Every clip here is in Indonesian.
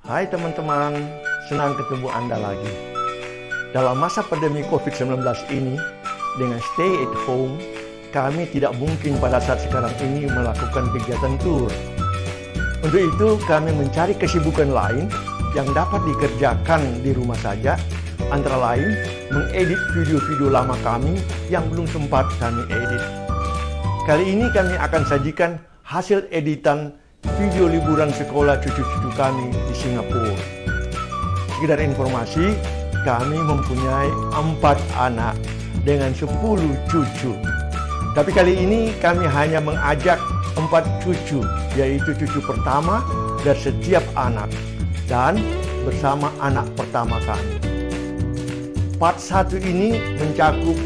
Hai teman-teman, senang ketemu Anda lagi. Dalam masa pandemi COVID-19 ini, dengan stay at home, kami tidak mungkin pada saat sekarang ini melakukan kegiatan tour. Untuk itu, kami mencari kesibukan lain yang dapat dikerjakan di rumah saja, antara lain mengedit video-video lama kami yang belum sempat kami edit. Kali ini kami akan sajikan hasil editan video liburan sekolah cucu-cucu kami di Singapura. Sekedar informasi, kami mempunyai 4 anak dengan 10 cucu. Tapi kali ini kami hanya mengajak 4 cucu, yaitu cucu pertama dari setiap anak dan bersama anak pertama kami. Part 1 ini mencakup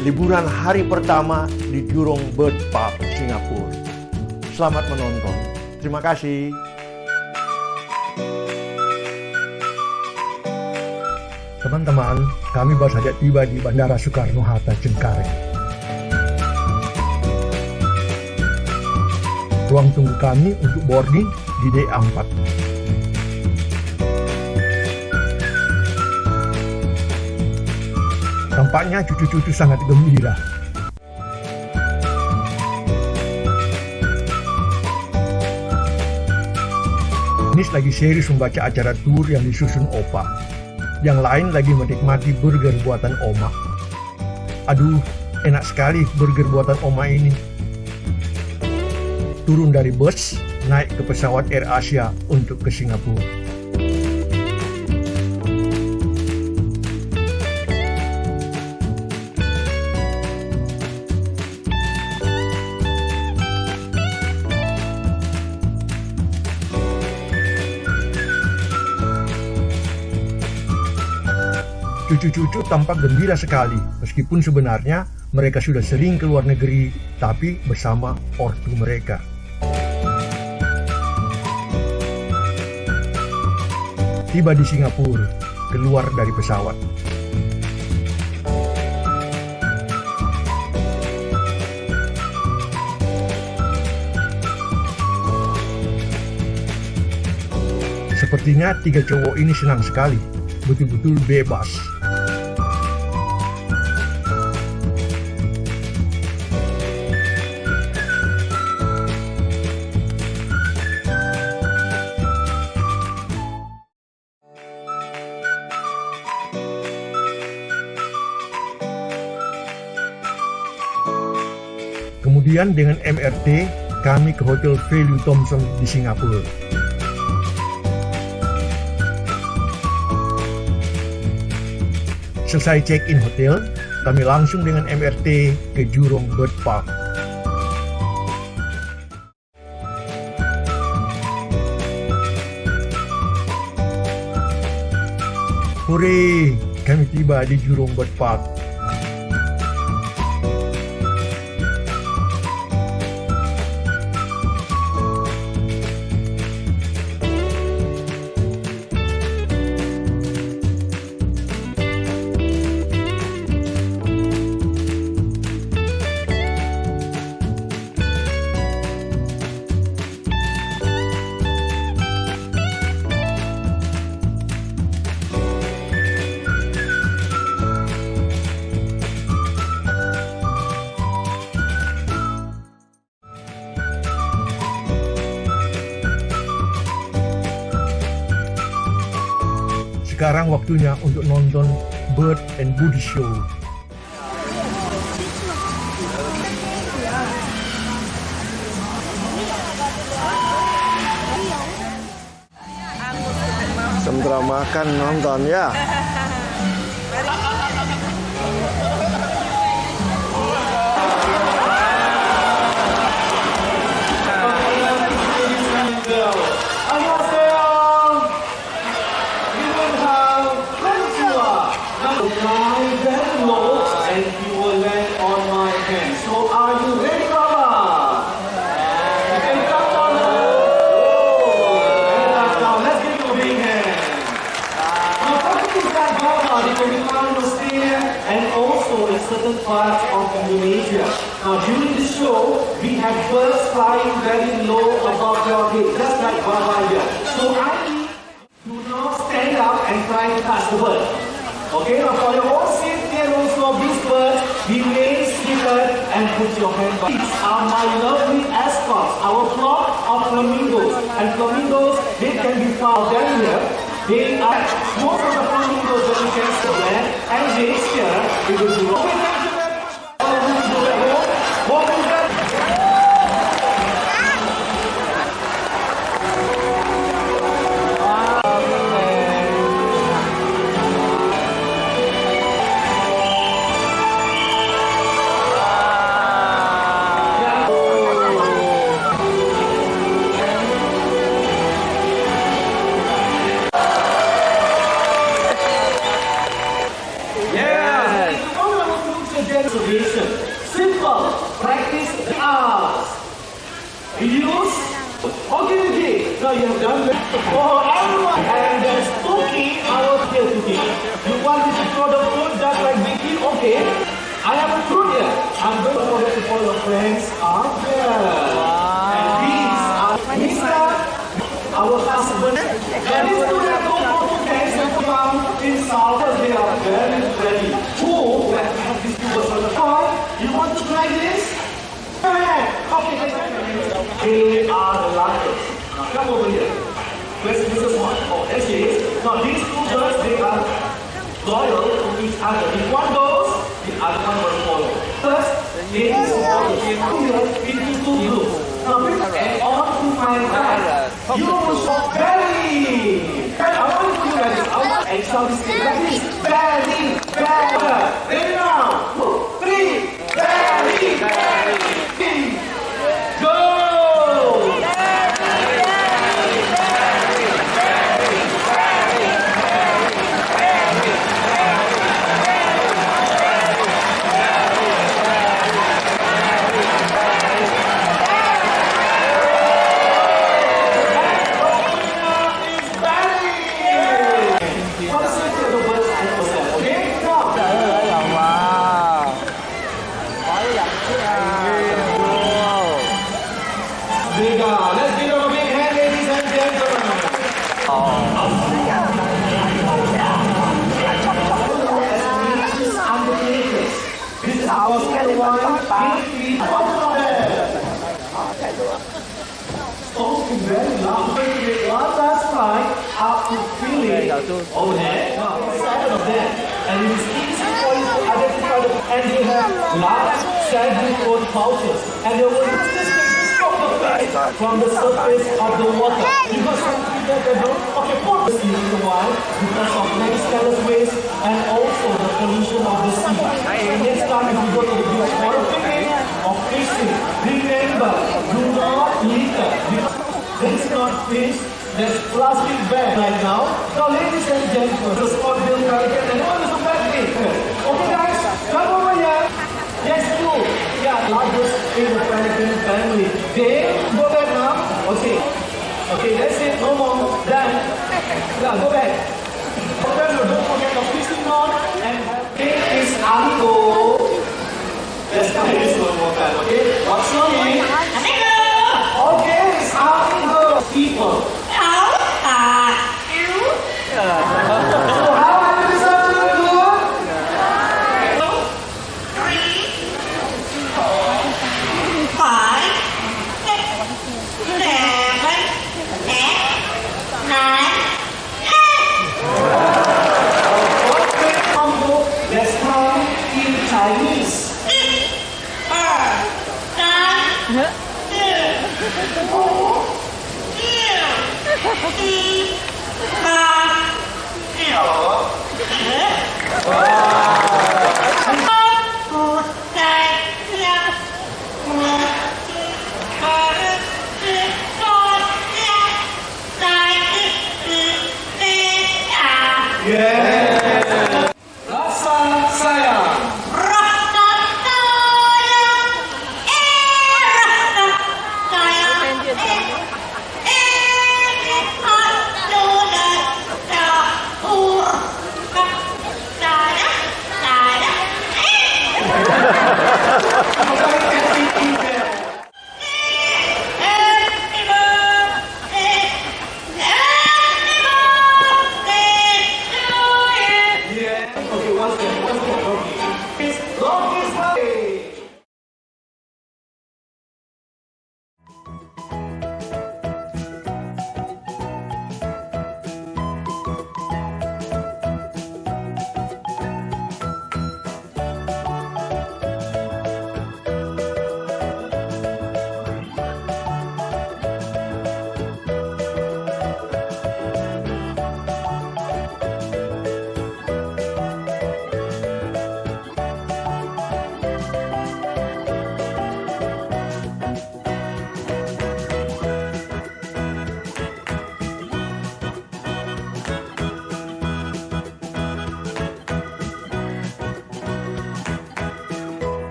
liburan hari pertama di Jurong Bird Park, Singapura. Selamat menonton. Terima kasih. Teman-teman, kami baru saja tiba di Bandara Soekarno-Hatta, Cengkareng. Ruang tunggu kami untuk boarding di D4. Tampaknya cucu-cucu sangat gembira. Nis lagi serius membaca acara tour yang disusun Opa. Yang lain lagi menikmati burger buatan Oma. Aduh, enak sekali burger buatan Oma ini. Turun dari bus, naik ke pesawat Air Asia untuk ke Singapura. Cucu-cucu tampak gembira sekali, meskipun sebenarnya mereka sudah sering ke luar negeri, tapi bersama ortu mereka. Tiba di Singapura, keluar dari pesawat. Sepertinya 3 cowok ini senang sekali, betul-betul bebas. Kemudian dengan MRT, kami ke Hotel Value Thomson di Singapura. Selesai check-in hotel, kami langsung dengan MRT ke Jurong Bird Park. Hore, kami tiba di Jurong Bird Park. Sekarang waktunya untuk nonton Bird and Woody Show. Sementara makan nonton ya. And you will land on my hand. So are you ready, Baba? You can count down. Let's give you a big hand. Now, talking to that Baba, you can be found in Australia and also in certain parts of Indonesia. Now, during the show, we have birds flying very low above your head, just like Baba here. So I need the bird. Okay, now for your own safety and also of these birds, remain seated and put your hand back. These are my lovely escorts, our flock of flamingos. And flamingos, they can be found down here. They are most of the flamingos that you can see there, and they here, we will do. Okay, thank you very much. What is that? Simple. Practice the hours. Use. Okay. Now you have done that for everyone. And there's Toki, our tail Toki. You want me to throw the food just like Vicky? Okay. I have a fruit here. I'm going to forget to follow your friends up there. And these are Mr. Our husband. And these two have no photo tanks that come in South. They are very ready. Cool. Let's have these two on the point. You want to try this? Okay, they are the largest. Now come over here. Where's Mrs. One? Oh, there she is. Now these two birds, they are loyal to each other. If one goes, the other one will follow. First, they is into two groups. Now and on to my right. You will show belly. I want you to do like this. I want and shall we say like this? Belly, belly. Ready now? 2, 3. Belly, belly. Go. Let's give them a big hand, ladies and gentlemen. This is our second one. Oh, very loud. One last time up to feeling over there. Now, seven of them. And it is easy for you to identify them. And you have large sandy coat pouches. And they will use this from the surface of the water. Because some people they don't put the sea in the wild because of many careless waste and also the pollution of the sea. And next time if you go to the beach for a picnic or fishing, remember, do not litter because this is not fish. There's plastic bag right now. Now ladies and gentlemen, the spot bill pelican and all is a bad thing. Okay guys, come over here. Yes, you. Yeah, largest in the pelican family. They go back now. Okay. Okay, that's it. No more. Done. Yeah, go back. Okay, don't forget the fishing rod and this is Amigo. Let's try this one more time. Okay. What's your name? Amigo. Okay, it's Amigo. People. How are you? So how are you this afternoon? 3, 4, 5, 6, 7, 8, 9, 10. Let's count in Chinese. 1, 2, 3, 4, 5,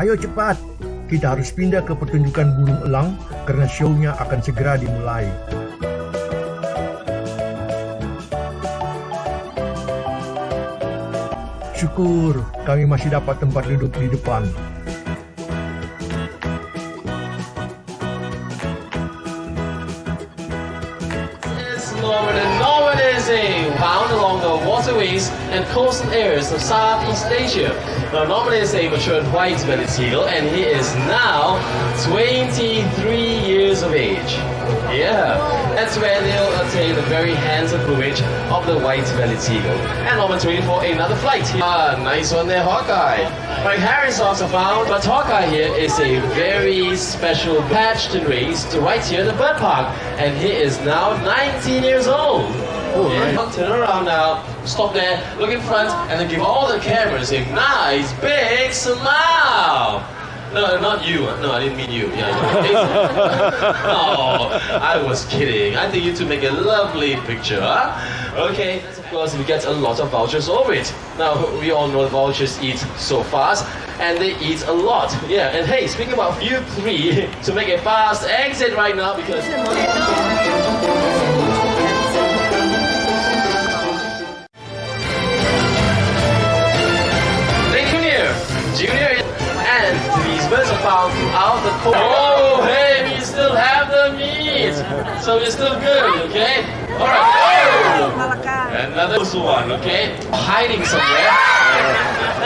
Ayo cepat, kita harus pindah ke pertunjukan burung elang karena show-nya akan segera dimulai. Syukur, kami masih dapat tempat duduk di depan. Norman is found along the waterways and coastal areas of Southeast Asia. Now, Norman is a matured white-bellied seagull, and he is now 23 years of age. Yeah, that's where they'll attain the very handsome plumage of the white-bellied seagull. And Norman's waiting for another flight. Nice one there, Hawkeye. Like Harris also found, but Hawkeye here is a very special patched and raised right here in the bird park, and he is now 19 years old. Oh, yeah. Nice. Turn around now, stop there, look in front, and then give all the cameras a nice big smile. No, not you. No, I didn't mean you. Yeah, no, I was kidding. I think you two make a lovely picture, huh? Okay, of course, we get a lot of vouchers over it. Now, we all know vouchers eat so fast, and they eat a lot. Yeah, and hey, speaking about you three, to make a fast exit right now because... Junior, and these birds are found throughout the coast. Oh, hey, we still have the meat, so we're still good, okay? All right. Oh, another one, okay? Hiding somewhere.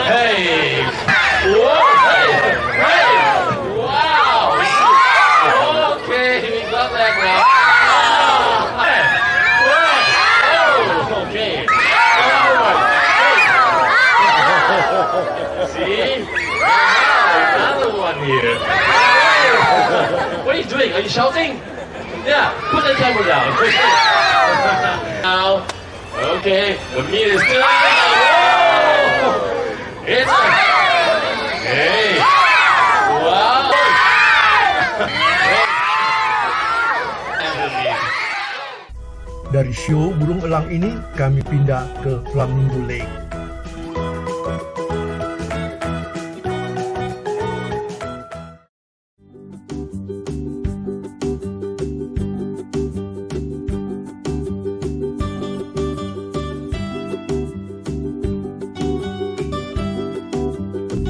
Hey, whoa, hey, wow. Okay, we got that now. Oh, okay. See? Another one here. What are you doing? Are you shouting? Yeah, put the camera down. Now, okay, the meat is still. It's a... Hey! Wow! Dari show burung elang ini, kami pindah ke Flamingo Lake.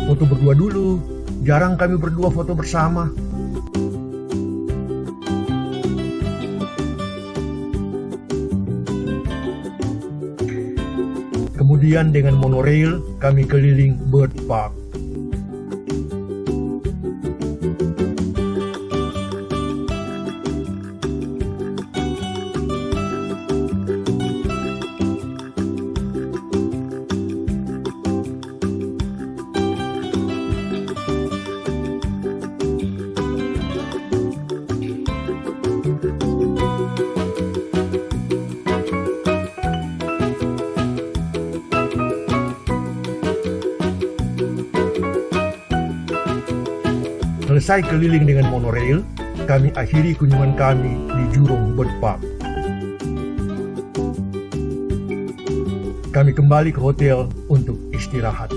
Foto berdua dulu, jarang kami berdua foto bersama. Kemudian dengan monorail, kami keliling Bird Park. Selesai keliling dengan monorail, kami akhiri kunjungan kami di Jurong Bird Park. Kami kembali ke hotel untuk istirahat.